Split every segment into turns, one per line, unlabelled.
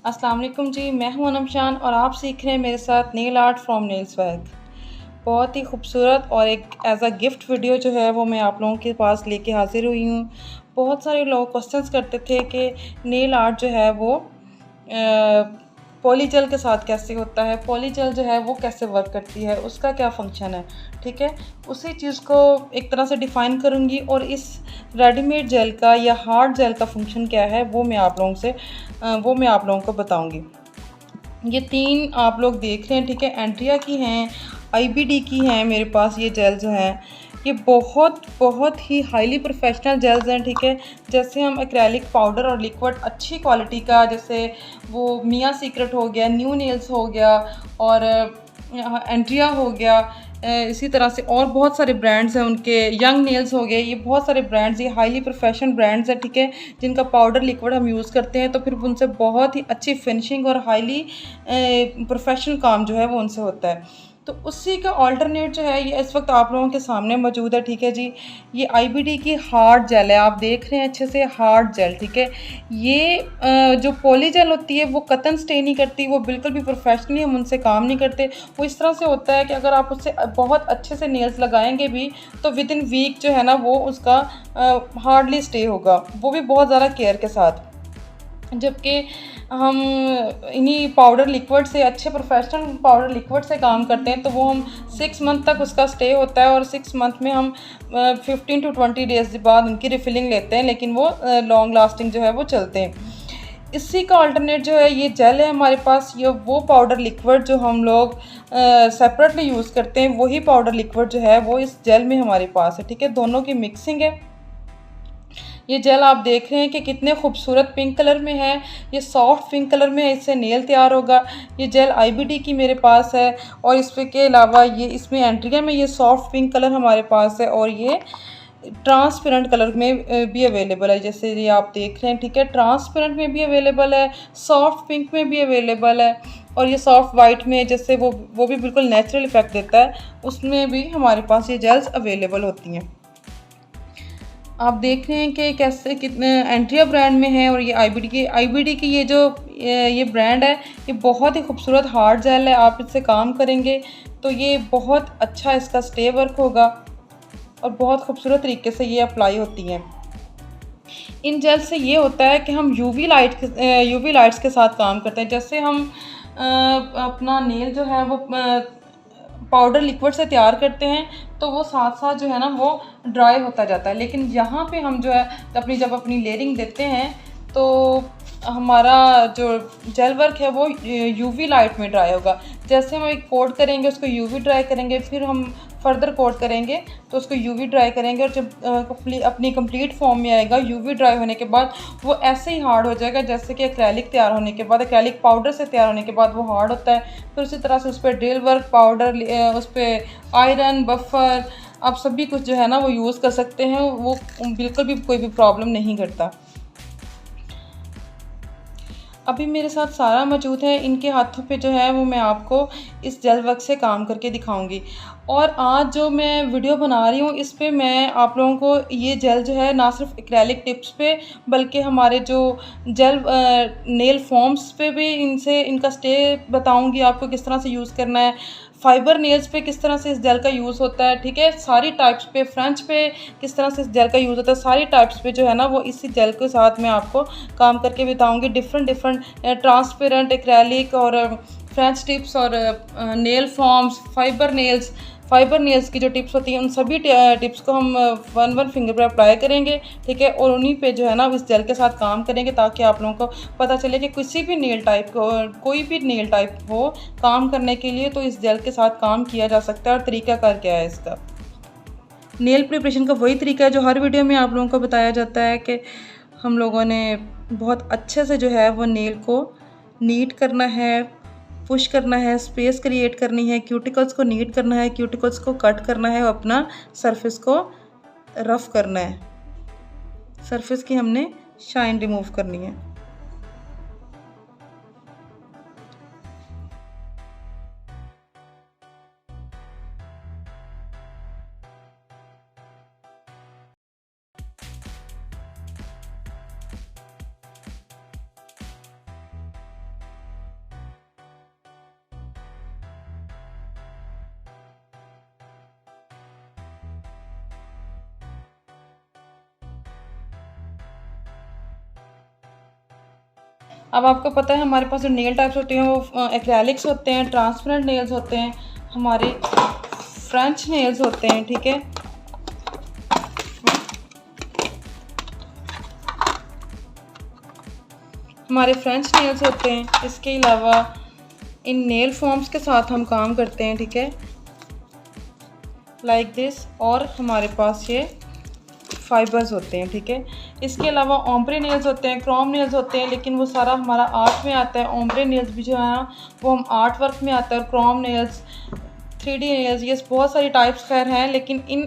अस्सलाम वालेकुम जी, मैं हूं अनम शान और आप सीख रहे हैं मेरे साथ nail art from nails work. बहुत ही खूबसूरत और एक एज अ गिफ्ट वीडियो जो है वो मैं आप लोगों के पास लेके हाजिर हुई हूँ। बहुत सारे लोग क्वेश्चंस करते थे कि नेल आर्ट जो है वो पॉलीजेल के साथ कैसे होता है, पॉलीजेल जो है वो कैसे वर्क करती है, उसका क्या फंक्शन है। ठीक है, उसी चीज़ को एक तरह से डिफ़ाइन करूँगी और इस रेडीमेड जेल का या हार्ड जेल का फंक्शन क्या है वो मैं आप लोगों को बताऊँगी। ये 3 आप लोग देख रहे हैं, ठीक है, एंड्रिया की हैं, आईबीडी की हैं मेरे पास ये जेल जो हैं। ये बहुत बहुत ही हाईली प्रोफेशनल जेल्स हैं, ठीक है। जैसे हम एक्रेलिक पाउडर और लिक्विड अच्छी क्वालिटी का, जैसे वो मिया सीक्रेट हो गया, न्यू नेल्स हो गया और एंड्रिया हो गया, इसी तरह से और बहुत सारे ब्रांड्स हैं उनके, यंग नेल्स हो गए, ये बहुत सारे ब्रांड्स, ये हाईली प्रोफेशनल ब्रांड्स हैं, ठीक है, जिनका पाउडर लिक्विड हम यूज़ करते हैं तो फिर उनसे बहुत ही अच्छी फिनिशिंग और हाईली प्रोफेशनल काम जो है वो उनसे होता है। तो उसी का अल्टरनेट जो है ये इस वक्त आप लोगों के सामने मौजूद है, ठीक है जी। ये आईबीडी की हार्ड जेल है, आप देख रहे हैं अच्छे से, हार्ड जेल, ठीक है। ये जो पॉली जेल होती है वो कतन स्टे नहीं करती, वो बिल्कुल भी प्रोफेशनली हम उनसे काम नहीं करते। वो इस तरह से होता है कि अगर आप उससे बहुत अच्छे से नेल्स लगाएंगे भी तो विद इन वीक जो है ना वो उसका हार्डली स्टे होगा, वो भी बहुत ज़्यादा केयर के साथ। जबकि हम इन्हीं पाउडर लिक्विड से, अच्छे प्रोफेशनल पाउडर लिक्विड से काम करते हैं तो वो हम 6 मंथ तक उसका स्टे होता है और 6 मंथ में हम 15 टू 20 डेज़ के बाद उनकी रिफिलिंग लेते हैं, लेकिन वो लॉन्ग लास्टिंग जो है वो चलते हैं। इसी का अल्टरनेट जो है ये जेल है हमारे पास, ये वो पाउडर लिक्विड जो हम लोग सेपरेटली यूज़ करते हैं, वही पाउडर लिक्विड जो है वो इस जेल में हमारे पास है, ठीक है। दोनों की मिक्सिंग है। ये जेल आप देख रहे हैं कि कितने खूबसूरत पिंक कलर में है, ये सॉफ्ट पिंक कलर में है, इससे नेल तैयार होगा। ये जेल आईबीडी की मेरे पास है और इसके के अलावा ये इसमें एंट्रिया में ये सॉफ्ट पिंक कलर हमारे पास है और ये ट्रांसपेरेंट कलर में भी अवेलेबल है, जैसे ये आप देख रहे हैं, ठीक है। ट्रांसपेरेंट में भी अवेलेबल है, सॉफ्ट पिंक में भी अवेलेबल है और ये सॉफ्ट वाइट में, जैसे वो भी बिल्कुल नेचुरल इफेक्ट देता है, उसमें भी हमारे पास ये जेल्स अवेलेबल होती हैं। आप देख रहे हैं कि कैसे कितने एंट्रिया ब्रांड में है और ये आईबीडी की ये ब्रांड है, ये बहुत ही खूबसूरत हार्ड जेल है। आप इससे काम करेंगे तो ये बहुत अच्छा इसका स्टे वर्क होगा और बहुत खूबसूरत तरीके से ये अप्लाई होती हैं। इन जेल से ये होता है कि हम यूवी लाइट्स के साथ काम करते हैं। जैसे हम अपना नेल जो है वो पाउडर लिक्विड से तैयार करते हैं तो वो साथ साथ जो है ना वो ड्राई होता जाता है, लेकिन यहाँ पे हम जो है जब अपनी लेयरिंग देते हैं तो हमारा जो जेल वर्क है वो यूवी लाइट में ड्राई होगा। जैसे हम एक कोट करेंगे उसको यूवी ड्राई करेंगे, फिर हम फर्दर कोट करेंगे तो उसको यूवी ड्राई करेंगे और जब अपनी कंप्लीट फॉर्म में आएगा यूवी ड्राई होने के बाद वो ऐसे ही हार्ड हो जाएगा जैसे कि एक्रेलिक तैयार होने के बाद, एक्रेलिक पाउडर से तैयार होने के बाद वो हार्ड होता है। फिर उसी तरह से उस पर ड्रिल वर्क पाउडर, उस पर आयरन बफर, आप सभी कुछ जो है ना वो यूज़ कर सकते हैं, वो बिल्कुल भी कोई भी प्रॉब्लम नहीं करता। अभी मेरे साथ सारा मौजूद है, इनके हाथों पे जो है वो मैं आपको इस जेल वर्क से काम करके दिखाऊंगी। और आज जो मैं वीडियो बना रही हूँ इस पे मैं आप लोगों को ये जेल जो है ना सिर्फ एक्रेलिक टिप्स पे बल्कि हमारे जो जेल नेल फॉर्म्स पे भी इनका स्टे बताऊंगी आपको किस तरह से यूज़ करना है। फाइबर नेल्स पे किस तरह से इस जेल का यूज़ होता है, ठीक है। सारी टाइप्स पे, फ्रेंच पे किस तरह से इस जेल का यूज़ होता है, सारी टाइप्स पे जो है ना वो इसी जेल के साथ मैं आपको काम करके बताऊंगी। डिफरेंट डिफरेंट ट्रांसपेरेंट, एक्रेलिक और फ्रेंच टिप्स और नेल फॉर्म्स, फाइबर नेल्स की जो टिप्स होती हैं उन सभी टिप्स को हम वन वन फिंगर पर अप्लाई करेंगे, ठीक है। और उन्हीं पे जो है ना इस जेल के साथ काम करेंगे ताकि आप लोगों को पता चले कि किसी भी नेल टाइप को, कोई भी नेल टाइप हो काम करने के लिए तो इस जेल के साथ काम किया जा सकता है। और तरीकाकार क्या है इसका, नेल प्रिपरेशन का वही तरीका है जो हर वीडियो में आप लोगों को बताया जाता है कि हम लोगों ने बहुत अच्छे से जो है वो नेल को नीट करना है, पुश करना है, स्पेस क्रिएट करनी है, क्यूटिकल्स को नीट करना है, क्यूटिकल्स को कट करना है, अपना सरफेस को रफ़ करना है, सरफेस की हमने शाइन रिमूव करनी है। अब आपको पता है हमारे पास जो नेल टाइप्स होते हैं वो एक्रेलिक्स होते हैं, ट्रांसपेरेंट नेल्स होते हैं, हमारे फ्रेंच नेल्स होते हैं, ठीक है। हमारे फ्रेंच नेल्स होते हैं। इसके अलावा इन नेल फॉर्म्स के साथ हम काम करते हैं, ठीक है, लाइक दिस। और हमारे पास ये फाइबर्स होते हैं, ठीक है। इसके अलावा ओम्ब्रे नेल्स होते हैं, क्रोम नेल्स होते हैं, लेकिन वो सारा हमारा आर्ट में आता है। ओम्ब्रे नेल्स भी जो है ना वो हम आर्ट वर्क में आता है। और क्रोम नेल्स, 3D नेल्स, ये बहुत सारी टाइप्स खैर हैं, लेकिन इन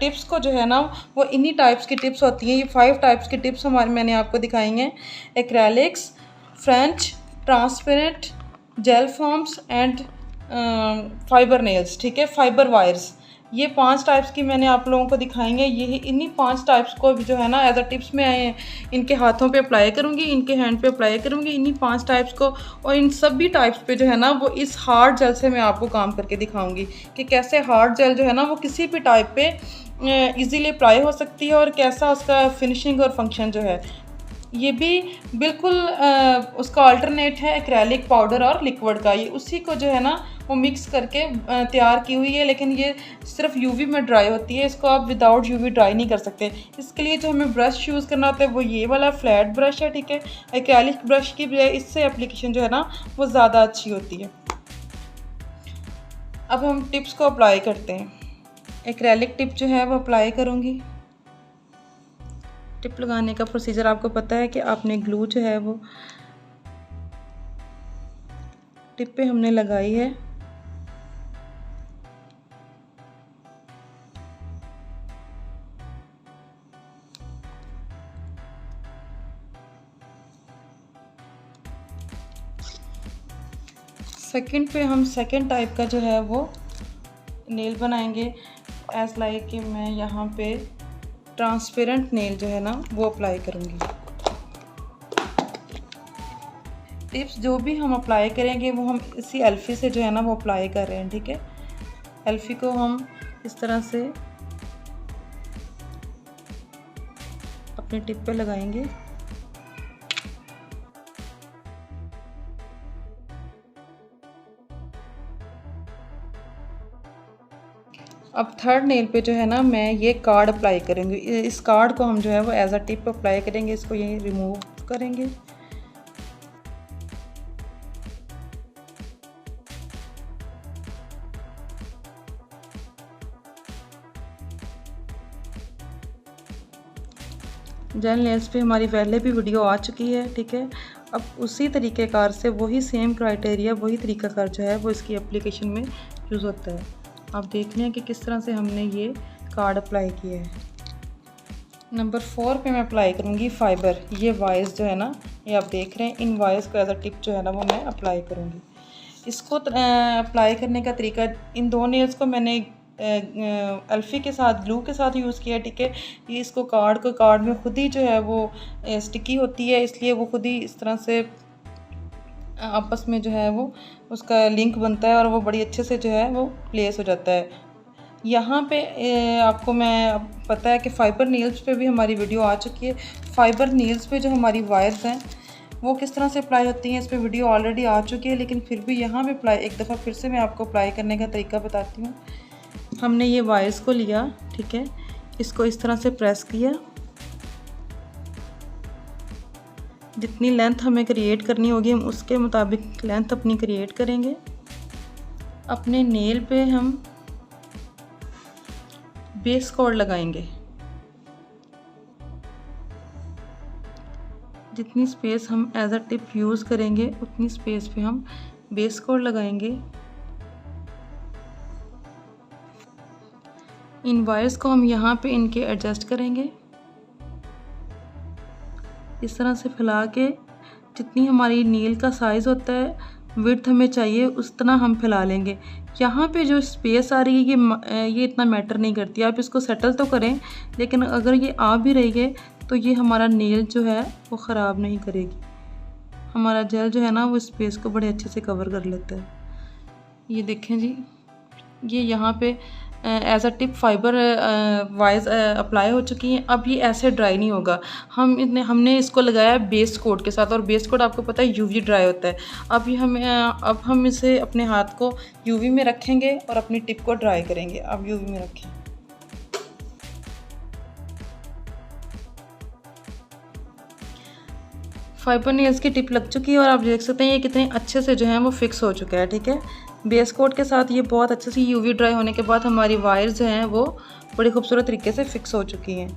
टिप्स को जो है ना वो इन्हीं टाइप्स की टिप्स होती हैं। ये 5 टाइप्स की टिप्स हमारे मैंने आपको दिखाई हैं। Acrylics, French, transparent, gel forms and fibre nails, ठीक है, फाइबर वायर्स। ये 5 टाइप्स की मैंने आप लोगों को दिखाई हैं। यही इन्हीं 5 टाइप्स को भी जो है ना एज अ टिप्स में इनके हाथों पे अप्लाई करूँगी, इनके हैंड पे अप्लाई करूँगी, इन्हीं 5 टाइप्स को। और इन सभी टाइप्स पे जो है ना वो इस हार्ड जेल से मैं आपको काम करके दिखाऊंगी कि कैसे हार्ड जेल जो है ना वो किसी भी टाइप पे इजीली अप्लाई हो सकती है और कैसा उसका फिनिशिंग और फंक्शन जो है। ये भी बिल्कुल उसका अल्टरनेट है एक्रेलिक पाउडर और लिक्विड का। ये उसी को जो है ना वो मिक्स करके तैयार की हुई है, लेकिन ये सिर्फ यूवी में ड्राई होती है। इसको आप विदाउट यूवी ड्राई नहीं कर सकते। इसके लिए जो हमें ब्रश यूज़ करना होता है वो ये वाला फ्लैट ब्रश है, ठीक है। एक्रेलिक ब्रश की बजाय इससे एप्लीकेशन जो है ना वो ज़्यादा अच्छी होती है। अब हम टिप्स को अप्लाई करते हैं। एक्रेलिक टिप जो है वो अप्लाई करूँगी। टिप लगाने का प्रोसीजर आपको पता है कि आपने ग्लू जो है वो टिप पे हमने लगाई है। सेकंड पे हम सेकंड टाइप का जो है वो नेल बनाएंगे। एज लाइक कि मैं यहाँ पे ट्रांसपेरेंट नेल जो है ना वो अप्लाई करूँगी। टिप्स जो भी हम अप्लाई करेंगे वो हम इसी एल्फी से जो है ना वो अप्लाई कर रहे हैं, ठीक है। एल्फी को हम इस तरह से अपने टिप पे लगाएंगे। अब थर्ड नेल पे जो है ना मैं ये कार्ड अप्लाई करेंगे। इस कार्ड को हम जो है वो एज अ टिप अप्लाई करेंगे। इसको यहीं रिमूव करेंगे। जेल नेल्स पे हमारी पहले भी वीडियो आ चुकी है, ठीक है। अब उसी तरीक़ेकार से वही सेम क्राइटेरिया, वही तरीक़ाकार जो है वो इसकी एप्लीकेशन में यूज़ होता है। आप देख लें कि किस तरह से हमने ये कार्ड अप्लाई किया है। नंबर 4 पे मैं अप्लाई करूँगी फाइबर। ये वायर्स जो है ना ये आप देख रहे हैं, इन वायर्स को एज अ टिप जो है ना वो मैं अप्लाई करूँगी। इसको अप्लाई करने का तरीका, इन 2 नेल्स को मैंने अल्फ़ी के साथ, ग्लू के साथ यूज़ किया, ठीक है। ये इसको कार्ड में खुद ही जो है वो स्टिकी होती है, इसलिए वो खुद ही इस तरह से आपस में जो है वो उसका लिंक बनता है और वो बड़ी अच्छे से जो है वो प्लेस हो जाता है। यहाँ पे आपको मैं पता है कि फ़ाइबर नील्स पे भी हमारी वीडियो आ चुकी है। फ़ाइबर नील्स पे जो हमारी वायर्स हैं वो किस तरह से अप्लाई होती हैं इस पे वीडियो ऑलरेडी आ चुकी है, लेकिन फिर भी यहाँ पे अप्लाई एक दफ़ा फिर से मैं आपको अप्लाई करने का तरीका बताती हूँ। हमने ये वायर्स को लिया, ठीक है, इसको इस तरह से प्रेस किया। जितनी लेंथ हमें क्रिएट करनी होगी हम उसके मुताबिक लेंथ अपनी क्रिएट करेंगे। अपने नेल पे हम बेस कोड लगाएंगे। जितनी स्पेस हम एज अ टिप यूज़ करेंगे उतनी स्पेस पे हम बेस कोड लगाएंगे। इन वायर्स को हम यहाँ पे इनके एडजस्ट करेंगे, इस तरह से फैला के। जितनी हमारी नील का साइज़ होता है, विड्थ हमें चाहिए उस तरह हम फैला लेंगे। यहाँ पे जो स्पेस आ रही है ये इतना मैटर नहीं करती। आप इसको सेटल तो करें, लेकिन अगर ये आ भी रही है तो ये हमारा नेल जो है वो ख़राब नहीं करेगी। हमारा जेल जो है ना वो स्पेस को बड़े अच्छे से कवर कर लेता है। ये देखें जी, ये यहाँ पे as a tip fibre wise apply हो चुकी हैं। अब ये ऐसे ड्राई नहीं होगा। हमने इसको लगाया बेस कोट के साथ, और बेस कोट आपको पता है यूवी ड्राई होता है। अब हम इसे अपने हाथ को यूवी में रखेंगे और अपनी टिप को ड्राई करेंगे। अब यूवी में रखें। फाइबर नेल्स की टिप लग चुकी है और आप देख सकते हैं ये कितने अच्छे से जो है वो फिक्स हो चुका है। ठीक है, बेस कोट के साथ ये बहुत अच्छे से यूवी ड्राई होने के बाद हमारी वायर्स जो हैं वो बड़ी खूबसूरत तरीके से फिक्स हो चुकी हैं।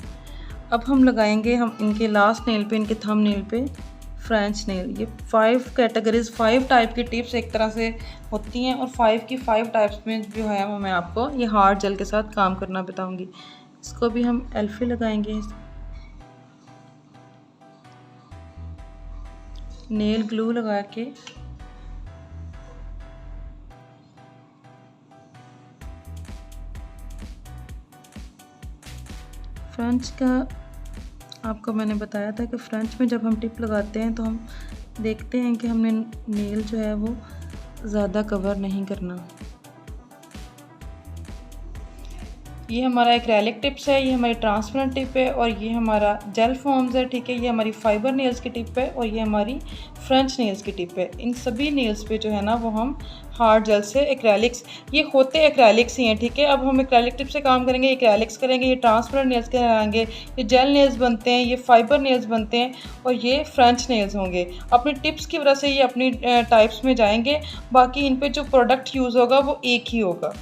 अब हम लगाएंगे हम इनके लास्ट नेल पे, इनके थंब नेल पे फ्रेंच नेल। ये 5 कैटेगरीज, 5 टाइप की टिप्स एक तरह से होती हैं, और 5 की 5 टाइप्स में जो है वो मैं आपको ये हार्ड जेल के साथ काम करना बताऊँगी। इसको भी हम एल्फी लगाएंगे, नेल ग्लू लगा के फ्रेंच का आपको मैंने बताया था कि फ्रेंच में जब हम टिप लगाते हैं तो हम देखते हैं कि हमने नेल जो है वो ज़्यादा कवर नहीं करना। ये हमारा एक्रेलिक टिप्स है, ये हमारी ट्रांसपेरेंट टिप है, और ये हमारा जेल फॉर्म्स है। ठीक है, ये हमारी फाइबर नेल्स की टिप है, और ये हमारी फ्रेंच नेल्स की टिप है। इन सभी नेल्स पे जो है ना वो हम हार्ड जेल से एक्रेलिक्स, ये होते एक्रेलिक्स ही हैं। ठीक है, अब हम एक्रेलिक टिप से काम करेंगे, एक्रेलिक्स करेंगे, ये ट्रांसपेरेंट नेल्स कराएंगे, ये जेल नेल्स बनते हैं, ये फाइबर नेल्स बनते हैं, और ये फ्रेंच नेल्स होंगे। अपनी टिप्स की वजह से ये अपनी टाइप्स में जाएंगे, बाकी इन पर जो प्रोडक्ट यूज़ होगा वो एक ही होगा।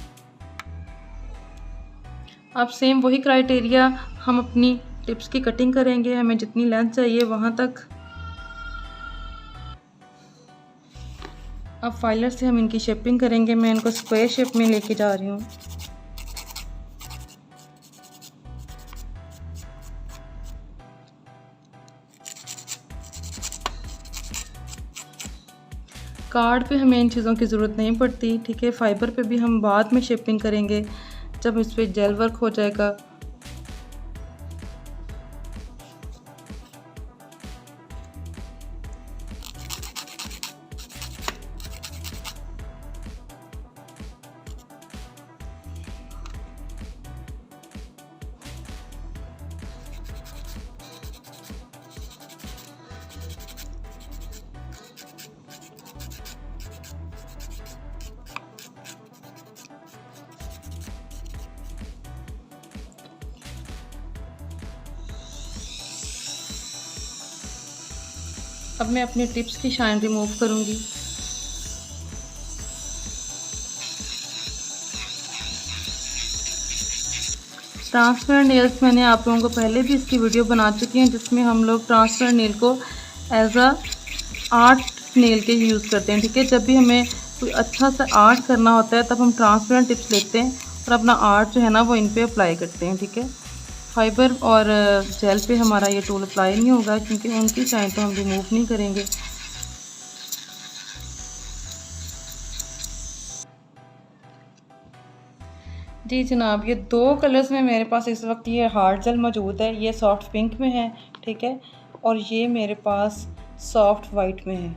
अब सेम वही क्राइटेरिया हम अपनी टिप्स की कटिंग करेंगे, हमें जितनी लेंथ चाहिए वहाँ तक। अब फाइलर से हम इनकी शेपिंग करेंगे। मैं इनको स्क्वायर शेप में लेके जा रही हूँ। कार्ड पे हमें इन चीज़ों की ज़रूरत नहीं पड़ती। ठीक है, फाइबर पे भी हम बाद में शेपिंग करेंगे जब इस पर जेल वर्क हो जाएगा। अब मैं अपनी टिप्स की शाइन रिमूव करूंगी। ट्रांसपेरेंट नेल्स मैंने आप लोगों को पहले भी इसकी वीडियो बना चुकी हैं, जिसमें हम लोग ट्रांसपेरेंट नेल को एज अ आर्ट नेल के यूज़ करते हैं। ठीक है, जब भी हमें कोई अच्छा सा आर्ट करना होता है तब हम ट्रांसपेरेंट टिप्स लेते हैं और अपना आर्ट जो है ना वो इन पे अप्लाई करते हैं। ठीक है, फाइबर और जेल पे हमारा ये टूल अप्लाई नहीं होगा क्योंकि उनकी शाइन तो हम रिमूव नहीं करेंगे। जी जनाब, ये 2 कलर्स में मेरे पास इस वक्त ये हार्ड जेल मौजूद है। ये सॉफ्ट पिंक में है, ठीक है, और ये मेरे पास सॉफ्ट वाइट में है।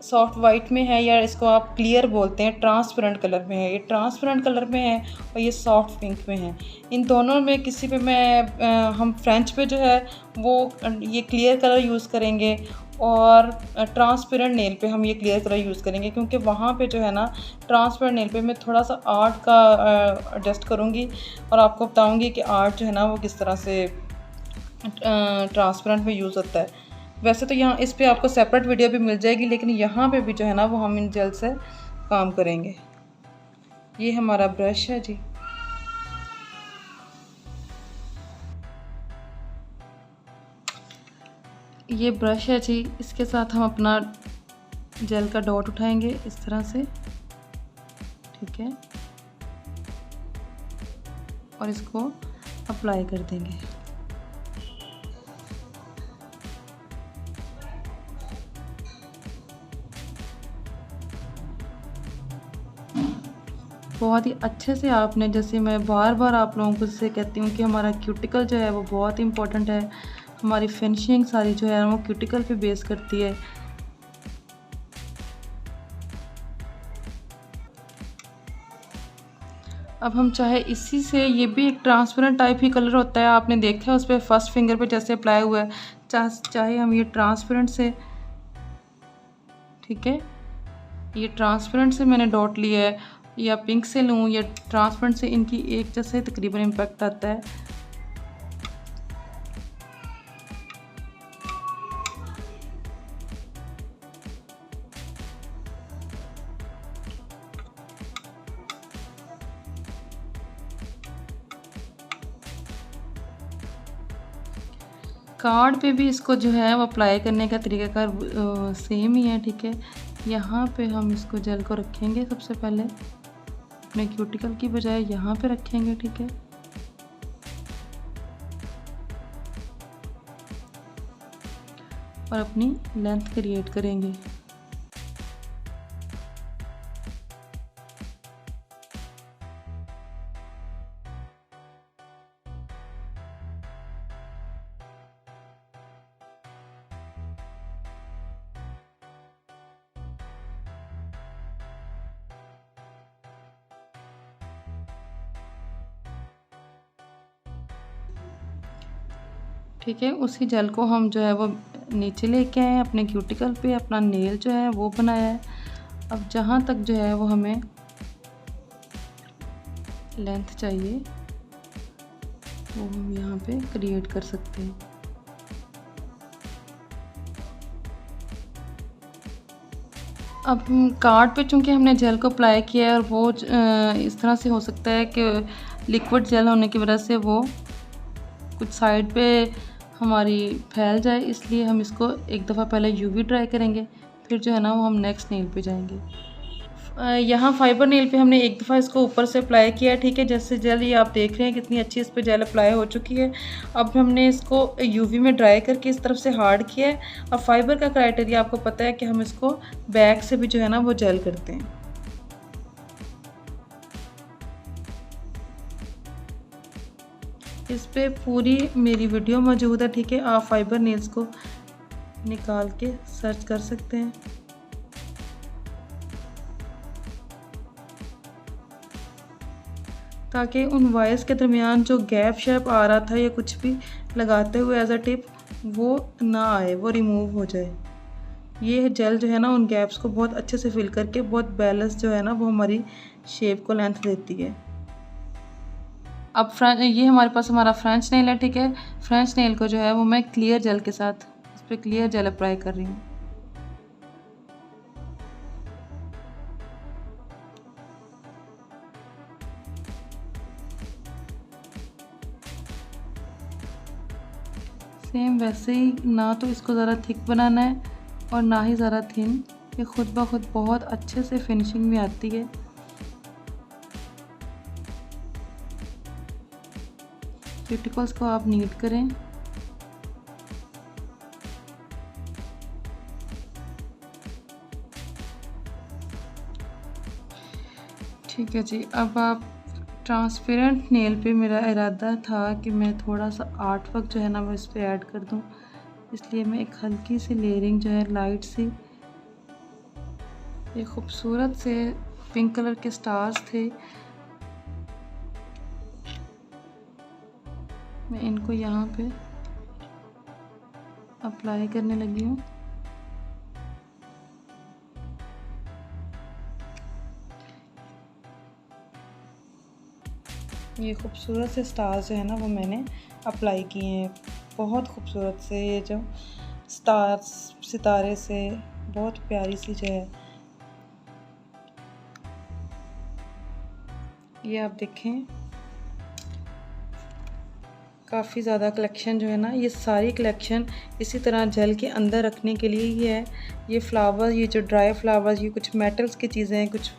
सॉफ्ट वाइट में है, या इसको आप क्लियर बोलते हैं, ट्रांसपेरेंट कलर में है। ये ट्रांसपेरेंट कलर में है और ये सॉफ्ट पिंक में है। इन दोनों में किसी पे हम फ्रेंच पे जो है वो ये क्लियर कलर यूज़ करेंगे, और ट्रांसपेरेंट नेल पे हम ये क्लियर कलर यूज़ करेंगे, क्योंकि वहाँ पे जो है ना ट्रांसपेरेंट नेल पे मैं थोड़ा सा आर्ट का एडजस्ट करूँगी और आपको बताऊँगी कि आर्ट जो है ना वो किस तरह से ट्रांसपेरेंट में यूज़ होता है। वैसे तो यहाँ इस पे आपको सेपरेट वीडियो भी मिल जाएगी, लेकिन यहाँ पे भी जो है ना वो हम इन जेल से काम करेंगे। ये हमारा ब्रश है जी। ये ब्रश है जी, इसके साथ हम अपना जेल का डॉट उठाएंगे इस तरह से, ठीक है, और इसको अप्लाई कर देंगे। बहुत ही अच्छे से आपने, जैसे मैं बार बार आप लोगों को इससे कहती हूँ कि हमारा क्यूटिकल जो है वो बहुत इम्पोर्टेंट है। हमारी फिनिशिंग सारी जो है वो क्यूटिकल पे बेस करती है। अब हम चाहे इसी से, ये भी एक ट्रांसपेरेंट टाइप ही कलर होता है, आपने देखा है उस पर फर्स्ट फिंगर पे जैसे अप्लाई हुआ है। चाहे हम ये ट्रांसपेरेंट से, ठीक है, ये ट्रांसपेरेंट से मैंने डॉट लिया है, या पिंक से लूँ या ट्रांसपेरेंट से, इनकी एक जैसे तकरीबन इम्पैक्ट आता है। कार्ड पे भी इसको जो है वो अप्लाई करने का तरीकाकार सेम ही है, ठीक है। यहाँ पे हम इसको जेल को रखेंगे, सबसे पहले अपने क्यूटिकल की बजाय यहाँ पे रखेंगे, ठीक है। और अपनी लेंथ क्रिएट करेंगे। ठीक है, उसी जेल को हम जो है वो नीचे लेके आए अपने क्यूटिकल पे, अपना नेल जो है वो बनाया है। अब जहाँ तक जो है वो हमें लेंथ चाहिए वो हम यहाँ पे क्रिएट कर सकते हैं। अब कार्ड पे चूँकि हमने जेल को अप्लाई किया है और वो इस तरह से हो सकता है कि लिक्विड जेल होने की वजह से वो कुछ साइड पे हमारी फैल जाए, इसलिए हम इसको एक दफ़ा पहले यूवी ड्राई करेंगे, फिर जो है ना वो हम नेक्स्ट नेल पे जाएंगे। यहाँ फाइबर नेल पे हमने एक दफ़ा इसको ऊपर से अप्लाई किया है, ठीक है। जैसे जेल ये आप देख रहे हैं कितनी अच्छी इस पर जेल अप्लाई हो चुकी है। अब हमने इसको यूवी में ड्राई करके इस तरफ से हार्ड किया है। अब फाइबर का क्राइटेरिया आपको पता है कि हम इसको बैक से भी जो है ना वो जेल करते हैं। इस पे पूरी मेरी वीडियो मौजूद है, ठीक है। आप फाइबर नेल्स को निकाल के सर्च कर सकते हैं। ताकि उन वायर्स के दरमियान जो गैप शैप आ रहा था या कुछ भी लगाते हुए एज अ टिप वो ना आए, वो रिमूव हो जाए। ये जेल जो है ना उन गैप्स को बहुत अच्छे से फिल करके बहुत बैलेंस जो है ना वो हमारी शेप को लेंथ देती है। अब ये हमारे पास हमारा फ्रेंच नेल है, ठीक है। फ्रेंच नेल को जो है वो मैं क्लियर जेल के साथ इस पर क्लियर जेल अप्लाई कर रही हूँ। सेम वैसे ही, ना तो इसको ज़रा थिक बनाना है और ना ही ज़रा थिन, ये खुद ब खुद बहुत अच्छे से फिनिशिंग में आती है। क्यूटिकल्स को आप नीट करें। ठीक है जी। अब आप ट्रांसपेरेंट नेल पे मेरा इरादा था कि मैं थोड़ा सा आर्ट वर्क जो है ना वो इस पर ऐड कर दूं, इसलिए मैं एक हल्की सी लेयरिंग जो है लाइट सी, ये खूबसूरत से पिंक कलर के स्टार्स थे, मैं इनको यहाँ पे अप्लाई करने लगी हूँ। ये खूबसूरत से स्टार्स जो है ना वो मैंने अप्लाई किए हैं, बहुत खूबसूरत से। ये जो स्टार्स सितारे से बहुत प्यारी सी जो है, ये आप देखें काफ़ी ज़्यादा कलेक्शन जो है ना, ये सारी कलेक्शन इसी तरह जेल के अंदर रखने के लिए ही है। ये फ्लावर, ये जो ड्राई फ्लावर्स, ये कुछ मेटल्स की चीज़ें हैं, कुछ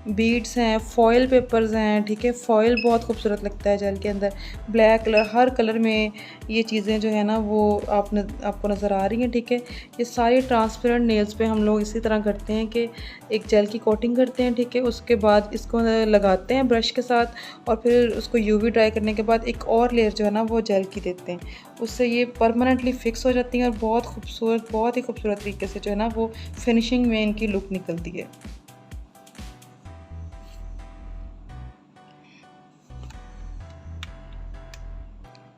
बीड्स हैं, फॉयल पेपर्स हैं, ठीक है। फॉयल बहुत खूबसूरत लगता है जेल के अंदर, ब्लैक कलर, हर कलर में ये चीज़ें जो है ना वो आपको नज़र आ रही हैं, ठीक है। ये सारे ट्रांसपेरेंट नेल्स पे हम लोग इसी तरह करते हैं कि एक जेल की कोटिंग करते हैं, ठीक है। उसके बाद इसको लगाते हैं ब्रश के साथ और फिर उसको यूवी ड्राई करने के बाद एक और लेयर जो है ना वो जेल की देते हैं, उससे ये परमानेंटली फिक्स हो जाती हैं और बहुत खूबसूरत, बहुत ही खूबसूरत तरीके से जो है ना वो फिनिशिंग में इनकी लुक निकलती है।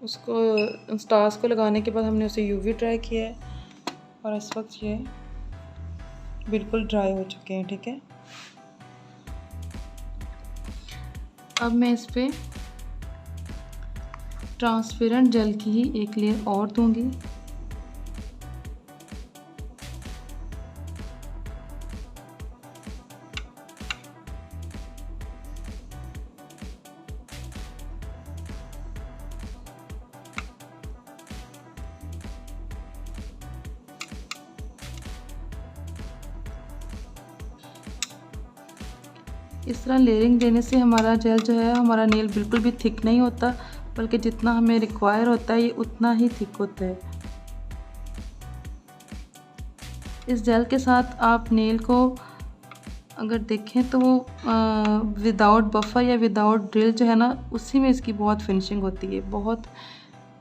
उसको स्टार्स को लगाने के बाद हमने उसे यूवी ड्राई किया है और इस वक्त ये बिल्कुल ड्राई हो चुके हैं। ठीक है, अब मैं इस पर ट्रांसपेरेंट जेल की ही एक लेयर और दूंगी। इस तरह लेयरिंग देने से हमारा जेल जो है, हमारा नेल बिल्कुल भी थिक नहीं होता, बल्कि जितना हमें रिक्वायर होता है ये उतना ही थिक होता है। इस जेल के साथ आप नेल को अगर देखें तो विदाउट बफर या विदाउट ड्रिल जो है ना, उसी में इसकी बहुत फिनिशिंग होती है। बहुत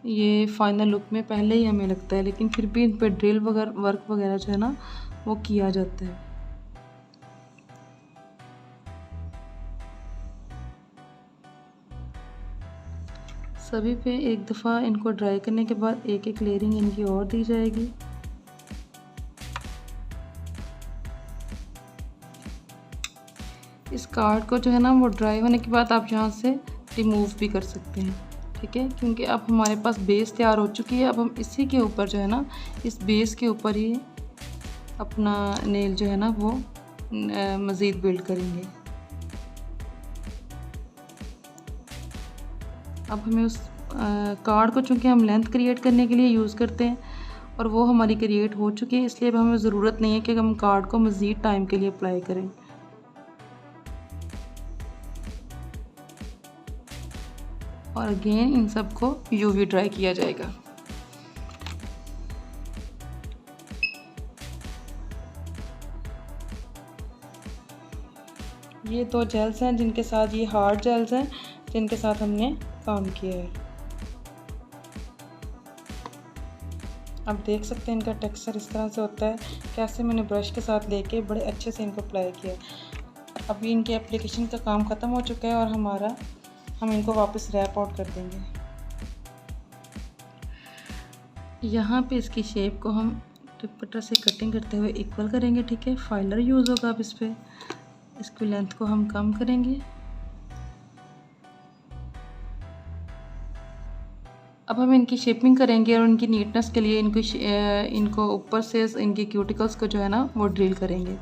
ये फाइनल लुक में पहले ही हमें लगता है, लेकिन फिर भी इन पर ड्रिल वगैरह वर्क वगैरह जो है ना वो किया जाता है। सभी पे एक दफ़ा इनको ड्राई करने के बाद एक एक लेयरिंग इनकी और दी जाएगी। इस कार्ड को जो है ना वो ड्राई होने के बाद आप यहाँ से रिमूव भी कर सकते हैं। ठीक है, क्योंकि अब हमारे पास बेस तैयार हो चुकी है। अब हम इसी के ऊपर जो है ना, इस बेस के ऊपर ही अपना नेल जो है ना वो मज़ीद बिल्ड करेंगे। अब हमें उस कार्ड को, चूँकि हम लेंथ क्रिएट करने के लिए यूज़ करते हैं और वो हमारी क्रिएट हो चुकी है, इसलिए अब हमें ज़रूरत नहीं है कि हम कार्ड को मज़ीद टाइम के लिए अप्लाई करें। और अगेन इन सब को यूवी ड्राई किया जाएगा। ये दो जेल्स हैं जिनके साथ, ये हार्ड जेल्स हैं जिनके साथ हमने काम किया है। आप देख सकते हैं इनका टेक्सचर इस तरह से होता है, कैसे मैंने ब्रश के साथ लेके बड़े अच्छे से इनको अप्लाई किया। अभी इनके एप्लीकेशन का काम ख़त्म हो चुका है और हम इनको वापस रैप आउट कर देंगे। यहाँ पे इसकी शेप को हम टिप से कटिंग करते हुए इक्वल करेंगे। ठीक है, फाइलर यूज़ होगा अब इस पर। इसकी लेंथ को हम कम करेंगे। अब हम इनकी शेपिंग करेंगे और उनकी नीटनेस के लिए इनको ऊपर से इनकी क्यूटिकल्स को जो है ना वो ड्रिल करेंगे।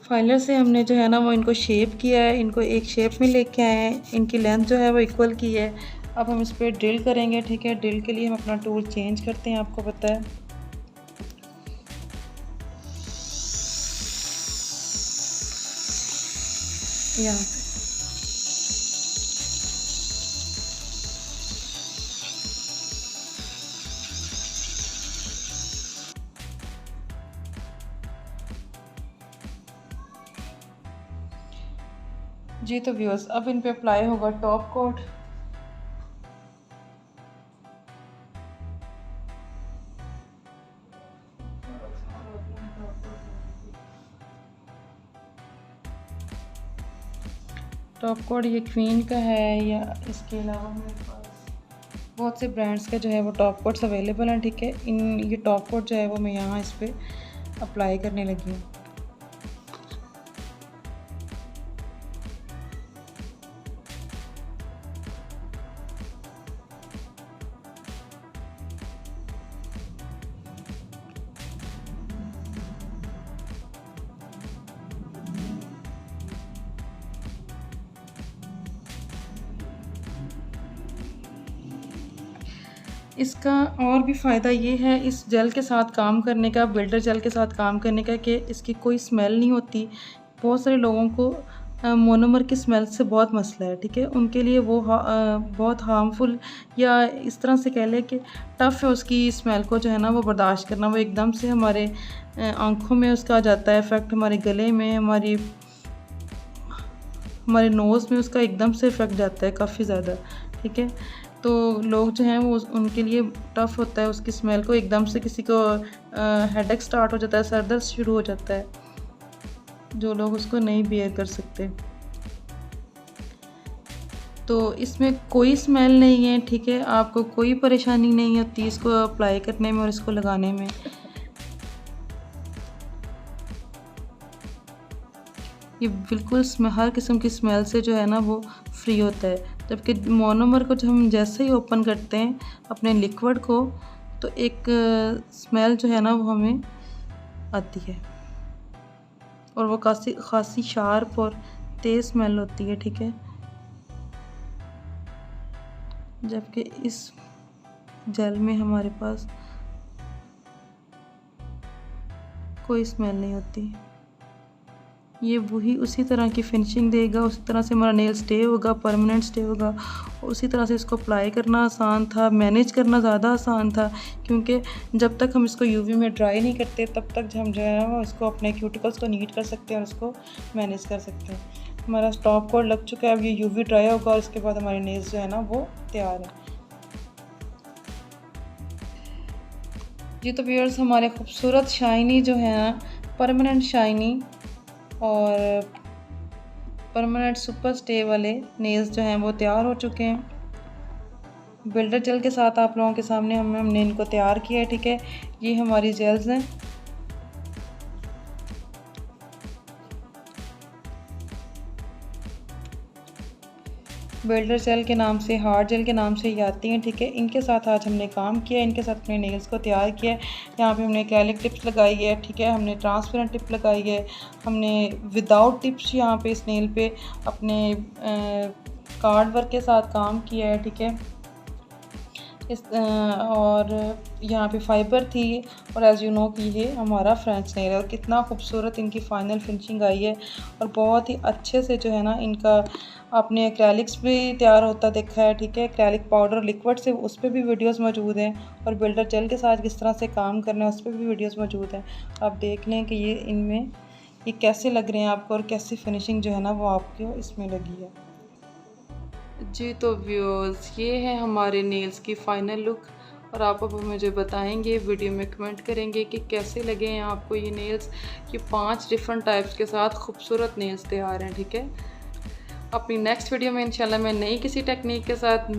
फाइलर से हमने जो है ना वो इनको शेप किया है, इनको एक शेप में लेके आए हैं, इनकी लेंथ जो है वो इक्वल की है। अब हम इस पर ड्रिल करेंगे। ठीक है, ड्रिल के लिए हम अपना टूल चेंज करते हैं, आपको पता है। यहाँ पे जी, तो व्यूअर्स अब इन पे अप्लाई होगा टॉप कोट। टॉप कोट ये क्वीन का है, या इसके अलावा मेरे पास बहुत से ब्रांड्स का जो है वो टॉप कोट्स अवेलेबल हैं। ठीक है, ये टॉप कोट जो है वो मैं यहाँ इस पर अप्लाई करने लगी हूँ। इसका और भी फ़ायदा ये है इस जेल के साथ काम करने का, बिल्डर जेल के साथ काम करने का, कि इसकी कोई स्मेल नहीं होती। बहुत सारे लोगों को मोनोमर की स्मेल से बहुत मसला है। ठीक है, उनके लिए वो बहुत हार्मफुल, या इस तरह से कह लें कि टफ़ है उसकी स्मेल को जो है ना वो बर्दाश्त करना। वो एकदम से हमारे आँखों में उसका आ जाता है इफ़ेक्ट, हमारे गले में, हमारे नोज़ में उसका एकदम से इफ़ेक्ट जाता है काफ़ी ज़्यादा। ठीक है, तो लोग जो हैं वो उनके लिए टफ़ होता है उसकी स्मेल को, एकदम से किसी को हेडेक स्टार्ट हो जाता है, सर दर्द शुरू हो जाता है, जो लोग उसको नहीं बियर कर सकते। तो इसमें कोई स्मेल नहीं है, ठीक है। आपको कोई परेशानी नहीं होती इसको अप्लाई करने में और इसको लगाने में। ये बिल्कुल हर किस्म की स्मेल से जो है ना वो फ्री होता है। जबकि मोनोमर को जब हम जैसे ही ओपन करते हैं अपने लिक्विड को, तो एक स्मेल जो है ना वो हमें आती है और वो खासी शार्प और तेज़ स्मेल होती है, ठीक है। जबकि इस जेल में हमारे पास कोई स्मेल नहीं होती। ये वही उसी तरह की फिनिशिंग देगा, उसी तरह से हमारा नेल स्टे होगा, परमानेंट स्टे होगा। उसी तरह से इसको अप्लाई करना आसान था, मैनेज करना ज़्यादा आसान था, क्योंकि जब तक हम इसको यूवी में ड्राई नहीं करते तब तक हम जो है वो इसको अपने क्यूटिकल्स को नीट कर सकते हैं और इसको मैनेज कर सकते हैं। हमारा स्टॉप कोड लग चुका है, अब ये यूवी ड्राई होगा और उसके बाद हमारे नेल्स जो है ना वो तैयार है। जी तो व्यूअर्स, हमारे खूबसूरत शाइनी जो है ना, परमानेंट शाइनी और परमानेंट सुपर स्टे वाले नेल्स जो हैं वो तैयार हो चुके हैं। बिल्डर जेल के साथ आप लोगों के सामने हमने इनको तैयार किया है, ठीक है। ये हमारी जेल्स हैं। बिल्डर जेल के नाम से, हार्ड जेल के नाम से ये आती हैं, ठीक है। इनके साथ आज हमने काम किया, इनके साथ अपने नेल्स को तैयार किया है। यहाँ पे हमने एक्रेलिक टिप्स लगाई है, ठीक है। हमने ट्रांसपेरेंट टिप लगाई है, हमने विदाउट टिप्स यहाँ पे इस नेल पे अपने कार्ड वर्क के साथ काम किया है, ठीक है। और यहाँ पे फाइबर थी और एज़ यू नो कि ये हमारा फ्रेंच नेल है और कितना खूबसूरत इनकी फ़ाइनल फिनिशिंग आई है और बहुत ही अच्छे से जो है ना इनका आपने एक्रेलिक्स भी तैयार होता देखा है, ठीक है। एक्रेलिक पाउडर लिक्विड से उस पर भी वीडियोस मौजूद हैं और बिल्डर जेल के साथ किस तरह से काम करना है उस पर भी वीडियोस मौजूद हैं। आप देख लें कि ये इनमें ये कैसे लग रहे हैं आपको और कैसी फिनिशिंग जो है ना वो आपको इसमें लगी है। जी तो व्यूअर्स, ये है हमारे नेल्स की फ़ाइनल लुक और आप अब मुझे बताएंगे, वीडियो में कमेंट करेंगे कि कैसे लगे हैं आपको ये नेल्स। ये 5 डिफरेंट टाइप्स के साथ खूबसूरत नेल्स तैयार हैं, ठीक है। अपनी नेक्स्ट वीडियो में इंशाल्लाह मैं नई किसी टेक्निक के साथ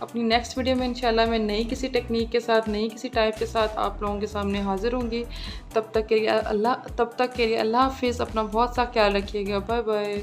अपनी नेक्स्ट वीडियो में इंशाल्लाह मैं नई किसी टेक्निक के साथ, नई किसी टाइप के साथ आप लोगों के सामने हाज़िर होंगी। तब तक के लिए अल्लाह हाफिज़। अपना बहुत सा ख्याल रखिएगा। Bye bye.